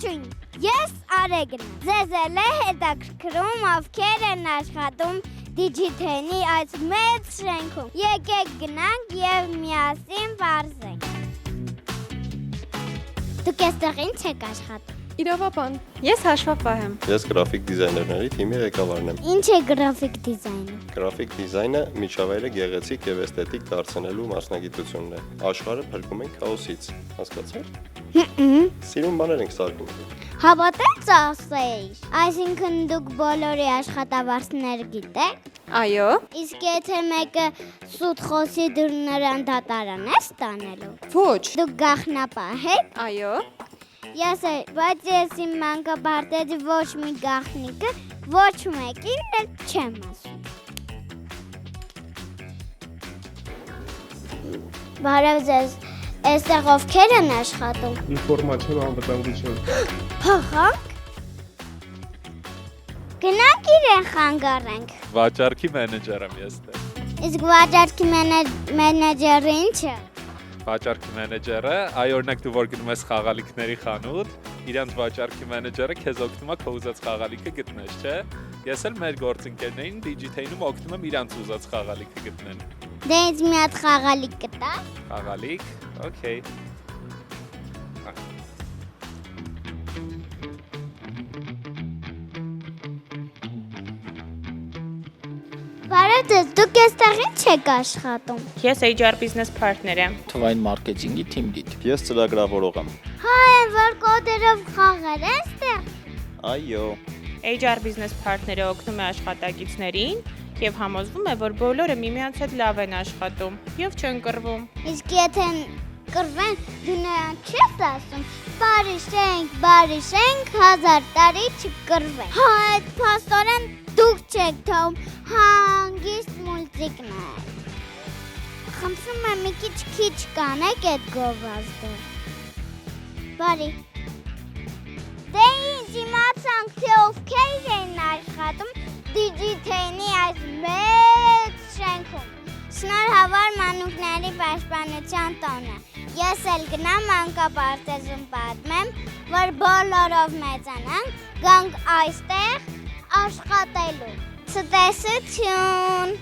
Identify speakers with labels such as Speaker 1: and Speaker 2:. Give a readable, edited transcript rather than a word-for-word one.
Speaker 1: Ողջույն, ես Արեգն եմ։ Ձեզ էլ է հետաքրքրում, ովքեր են աշխատում Digiten-ի այս մեծ շենքում։ Եկեք գնանք և միասին պարզենք։ Դուք այստեղ ինչ եք աշխատում։
Speaker 2: Իրավաբան։ Ես հաշվապահ եմ։
Speaker 3: Ես գրաֆիկ դիզայներների թիմի ղեկավարն եմ։
Speaker 1: Ինչ է գրաֆիկ դիզայնը։
Speaker 3: Գրաֆիկ դիզայնը միջավայրը գեղեցիկ եւ էսթետիկ դարձնելու մասնագիտությունն է։ Աշխարհը փրկում ենք քաոսից։ Հասկացա՞ր։ Սիրուն բաներ ենք սարքում։
Speaker 1: Հավատեց ասեիր։ Այսինքն դուք բոլորի աշխատավարձները գիտեք։
Speaker 2: Այո։
Speaker 1: Իսկ եթե մեկը սուտ խոսի դուր նրան դատարան ես տանելու։
Speaker 2: Ոչ։
Speaker 1: Դուք գաղտնապահ եք։
Speaker 2: Այո։
Speaker 1: Բայց ես իմ մանկաբարձի ոչ մի գաղտնիքը ոչ մեկին էլ չեմ ասում։ Բարև ձեզ, այստեղ ովքեր են աշխատում։
Speaker 4: Ինֆորմացիոն անվտանգություն։
Speaker 1: Փոխանք։ Գնանք իրեն խանգարենք։
Speaker 5: Վաճառքի մենեջեր եմ ես դե։
Speaker 1: Իսկ վաճառքի մենեջերը ի՞նչ է։
Speaker 5: Վաճառքի մենեջերը, այ օրինակ դու որ գնում ես խաղալիքների խանութ, իրանց վաճառքի մենեջերը քեզ օգնում է քո ուզած խաղալիքը գտնես, չէ՞։ Ես էլ մեր գործընկերներին Digiten-ում օգնում եմ իրանց ուզած խաղալիքը գտնեն։
Speaker 1: Դե ինձ մի հատ խաղալիք կտա։
Speaker 5: Խաղալիք, օքեյ։
Speaker 1: Բարև ձեզ, դուք այստեղ ինչ եք աշխատում։
Speaker 6: Ես HR business partner եմ։
Speaker 7: Թվային մարքեթինգի թիմ լիդ։
Speaker 3: Ես ծրագրավորող եմ։
Speaker 1: Հա, որ կոդերով խաղեր է այստեղ։
Speaker 3: Այո։
Speaker 6: HR business partner-ը օգնում է աշխատակիցներին եւ համոզվում է, որ բոլորը միմյանց հետ լավ են աշխատում եւ չեն կռվում։
Speaker 1: Իսկ եթե կռվեն, դու նրան չես ասում, բարի շենք, 1000 տարի չկռվեն։ Հա, այդ փաստորեն դուք չեք թողում հանգիստ մուլտիկ նայել։ Խնդրում եմ մի քիչ կանեք այդ գովազդը։ Բարի։ Դե ինչ իմացանք, թե ովքեր են աշխատում Digiten-ի այս մեծ շենքում։ Շնորհավոր մանուկների պաշտպանության տոնը։ Ես էլ գնամ մանկաբարձում պատմեմ, որ բոլորով մեծանանք, գանք այստեղ աշխատելու։ Ցտեսություն։